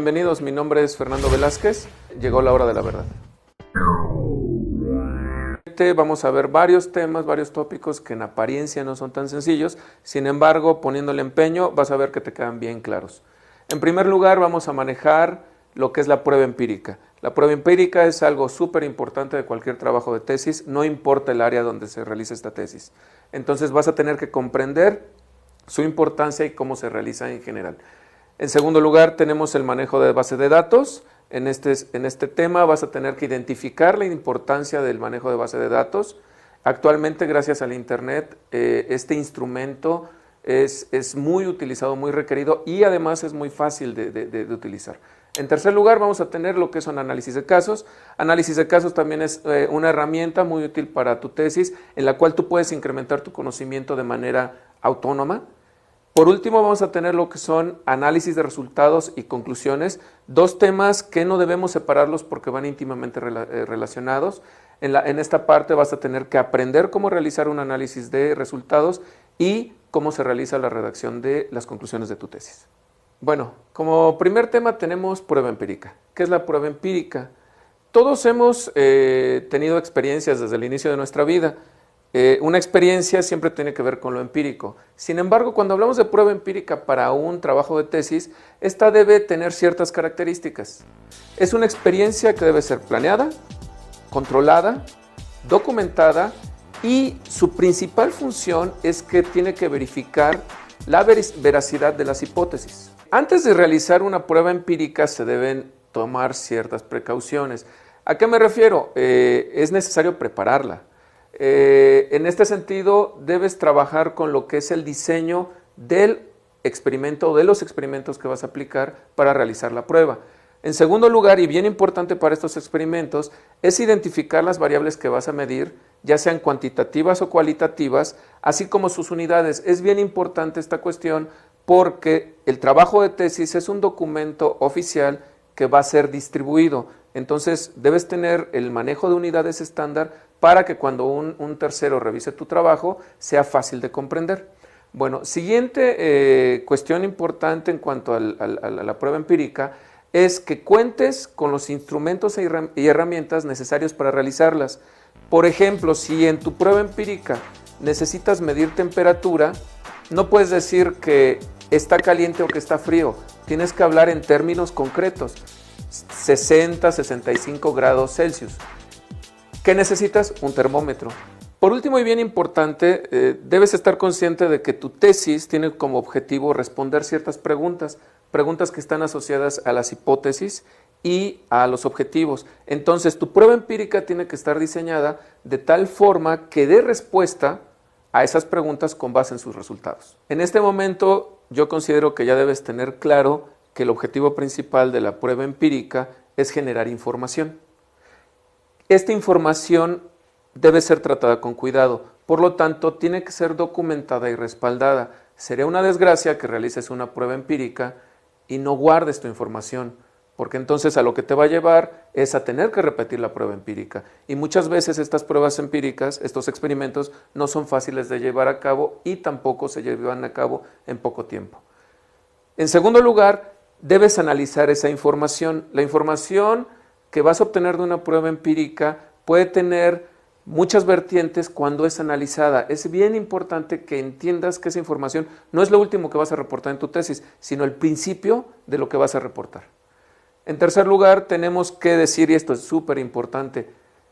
bienvenidos. Mi nombre es Fernando Velázquez. Llegó la hora de la verdad. Vamos a ver varios temas, varios tópicos que en apariencia no son tan sencillos. Sin embargo, poniéndole empeño, vas a ver que te quedan bien claros. En primer lugar, vamos a manejar lo que es la prueba empírica. La prueba empírica es algo súper importante de cualquier trabajo de tesis, no importa el área donde se realice esta tesis. Entonces vas a tener que comprender su importancia y cómo se realiza en general. En segundo lugar, tenemos el manejo de base de datos. En este tema vas a tener que identificar la importancia del manejo de base de datos. Actualmente, gracias al Internet, este instrumento es muy utilizado, muy requerido y además es muy fácil de utilizar. En tercer lugar, vamos a tener lo que son análisis de casos. Análisis de casos también es una herramienta muy útil para tu tesis en la cual tú puedes incrementar tu conocimiento de manera autónoma. Por último, vamos a tener lo que son análisis de resultados y conclusiones, dos temas que no debemos separarlos porque van íntimamente relacionados. En esta parte vas a tener que aprender cómo realizar un análisis de resultados y cómo se realiza la redacción de las conclusiones de tu tesis. Bueno, como primer tema tenemos prueba empírica. ¿Qué es la prueba empírica? Todos hemos tenido experiencias desde el inicio de nuestra vida. Una experiencia siempre tiene que ver con lo empírico. Sin embargo, cuando hablamos de prueba empírica para un trabajo de tesis, esta debe tener ciertas características. Es una experiencia que debe ser planeada, controlada, documentada y su principal función es que tiene que verificar la veracidad de las hipótesis. Antes de realizar una prueba empírica se deben tomar ciertas precauciones. ¿A qué me refiero? Es necesario prepararla. En este sentido, debes trabajar con lo que es el diseño del experimento o de los experimentos que vas a aplicar para realizar la prueba. En segundo lugar, y bien importante para estos experimentos, es identificar las variables que vas a medir, ya sean cuantitativas o cualitativas, así como sus unidades. Es bien importante esta cuestión porque el trabajo de tesis es un documento oficial que va a ser distribuido. Entonces, debes tener el manejo de unidades estándar para que cuando un tercero revise tu trabajo sea fácil de comprender. Bueno, siguiente cuestión importante en cuanto a la prueba empírica es que cuentes con los instrumentos y herramientas necesarios para realizarlas. Por ejemplo, si en tu prueba empírica necesitas medir temperatura, no puedes decir que está caliente o que está frío. Tienes que hablar en términos concretos. 60, 65 grados Celsius. ¿Qué necesitas? Un termómetro. Por último y bien importante, debes estar consciente de que tu tesis tiene como objetivo responder ciertas preguntas que están asociadas a las hipótesis y a los objetivos. Entonces, tu prueba empírica tiene que estar diseñada de tal forma que dé respuesta a esas preguntas con base en sus resultados. En este momento, yo considero que ya debes tener claro que el objetivo principal de la prueba empírica es generar información. Esta información debe ser tratada con cuidado, por lo tanto tiene que ser documentada y respaldada. Sería una desgracia que realices una prueba empírica y no guardes tu información, porque entonces a lo que te va a llevar es a tener que repetir la prueba empírica. Y muchas veces estas pruebas empíricas, estos experimentos, no son fáciles de llevar a cabo y tampoco se llevan a cabo en poco tiempo. En segundo lugar, debes analizar esa información. La información que vas a obtener de una prueba empírica puede tener muchas vertientes cuando es analizada. Es bien importante que entiendas que esa información no es lo último que vas a reportar en tu tesis, sino el principio de lo que vas a reportar. En tercer lugar, tenemos que decir, y esto es súper importante,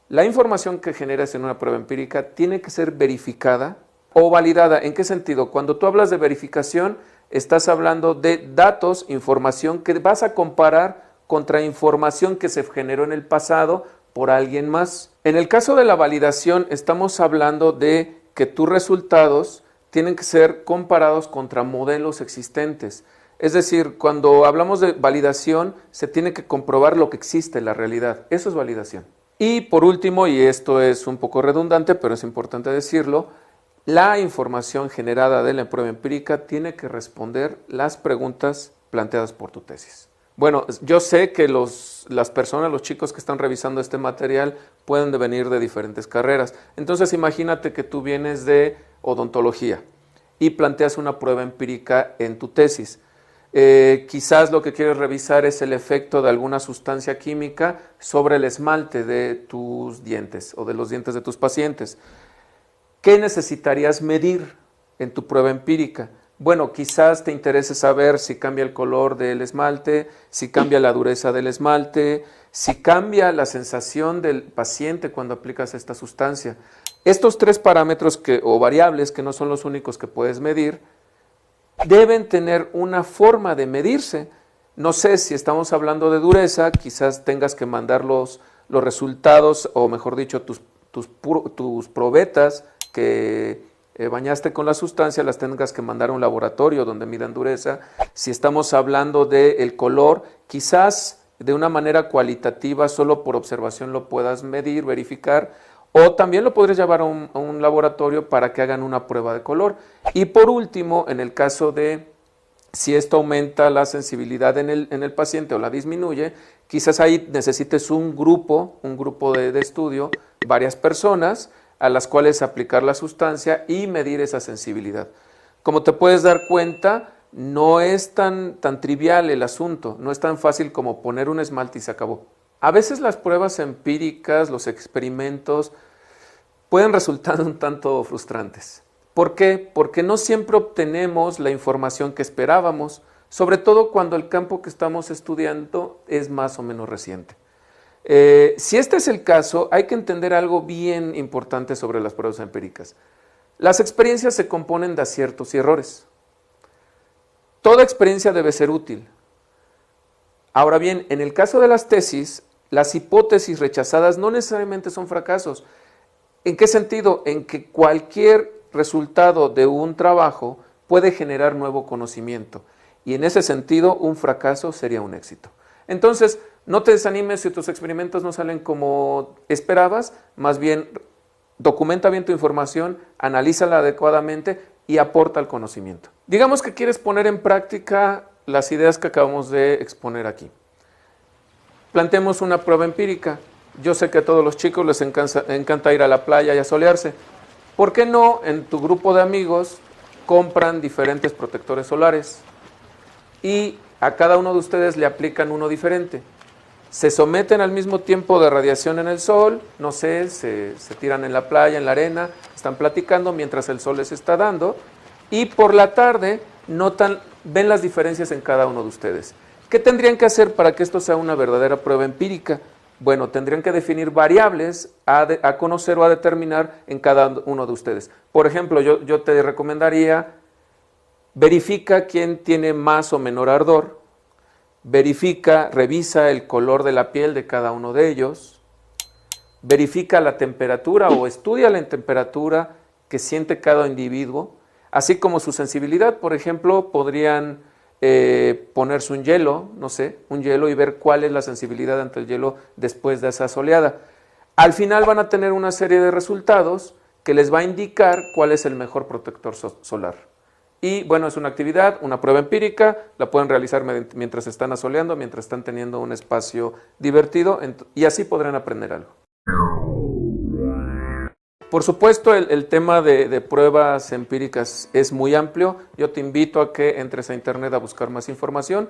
la información que generas en una prueba empírica tiene que ser verificada o validada. ¿En qué sentido? Cuando tú hablas de verificación, estás hablando de datos, información que vas a comparar contra información que se generó en el pasado por alguien más. En el caso de la validación, estamos hablando de que tus resultados tienen que ser comparados contra modelos existentes. Es decir, cuando hablamos de validación, se tiene que comprobar lo que existe en la realidad. Eso es validación. Y por último, y esto es un poco redundante, pero es importante decirlo, la información generada de la prueba empírica tiene que responder las preguntas planteadas por tu tesis. Bueno, yo sé que las personas, los chicos que están revisando este material pueden venir de diferentes carreras. Entonces imagínate que tú vienes de odontología y planteas una prueba empírica en tu tesis. Quizás lo que quieres revisar es el efecto de alguna sustancia química sobre el esmalte de tus dientes o de los dientes de tus pacientes. ¿Qué necesitarías medir en tu prueba empírica? Bueno, quizás te interese saber si cambia el color del esmalte, si cambia la dureza del esmalte, si cambia la sensación del paciente cuando aplicas esta sustancia. Estos tres parámetros o variables, que no son los únicos que puedes medir, deben tener una forma de medirse. No sé, si estamos hablando de dureza, quizás tengas que mandar los resultados, o mejor dicho, tus probetas que bañaste con la sustancia, las tengas que mandar a un laboratorio donde midan dureza. Si estamos hablando del color, quizás de una manera cualitativa, solo por observación lo puedas medir, verificar, o también lo podrías llevar a un laboratorio para que hagan una prueba de color. Y por último, en el caso de si esto aumenta la sensibilidad en el paciente o la disminuye, quizás ahí necesites un grupo de estudio, varias personas a las cuales aplicar la sustancia y medir esa sensibilidad. Como te puedes dar cuenta, no es tan trivial el asunto, no es tan fácil como poner un esmalte y se acabó. A veces las pruebas empíricas, los experimentos, pueden resultar un tanto frustrantes. ¿Por qué? Porque no siempre obtenemos la información que esperábamos, sobre todo cuando el campo que estamos estudiando es más o menos reciente. Si este es el caso, hay que entender algo bien importante sobre las pruebas empíricas. Las experiencias se componen de aciertos y errores. Toda experiencia debe ser útil. Ahora bien, en el caso de las tesis, las hipótesis rechazadas no necesariamente son fracasos. ¿En qué sentido? En que cualquier resultado de un trabajo puede generar nuevo conocimiento. Y en ese sentido, un fracaso sería un éxito. Entonces, no te desanimes si tus experimentos no salen como esperabas, más bien documenta bien tu información, analízala adecuadamente y aporta el conocimiento. Digamos que quieres poner en práctica las ideas que acabamos de exponer aquí. Planteemos una prueba empírica. Yo sé que a todos los chicos les encanta ir a la playa y a solearse. ¿Por qué no en tu grupo de amigos compran diferentes protectores solares y a cada uno de ustedes le aplican uno diferente? Se someten al mismo tiempo de radiación en el sol, no sé, se tiran en la playa, en la arena, están platicando mientras el sol les está dando y por la tarde ven las diferencias en cada uno de ustedes. ¿Qué tendrían que hacer para que esto sea una verdadera prueba empírica? Bueno, tendrían que definir variables a conocer o a determinar en cada uno de ustedes. Por ejemplo, yo te recomendaría, verifica quién tiene más o menor ardor, revisa el color de la piel de cada uno de ellos, verifica la temperatura o estudia la temperatura que siente cada individuo, así como su sensibilidad. Por ejemplo, podrían ponerse un hielo, no sé, un hielo y ver cuál es la sensibilidad ante el hielo después de esa soleada. Al final van a tener una serie de resultados que les va a indicar cuál es el mejor protector solar. Y bueno, es una actividad, una prueba empírica, la pueden realizar mientras están asoleando, mientras están teniendo un espacio divertido y así podrán aprender algo. Por supuesto, el tema de pruebas empíricas es muy amplio. Yo te invito a que entres a internet a buscar más información.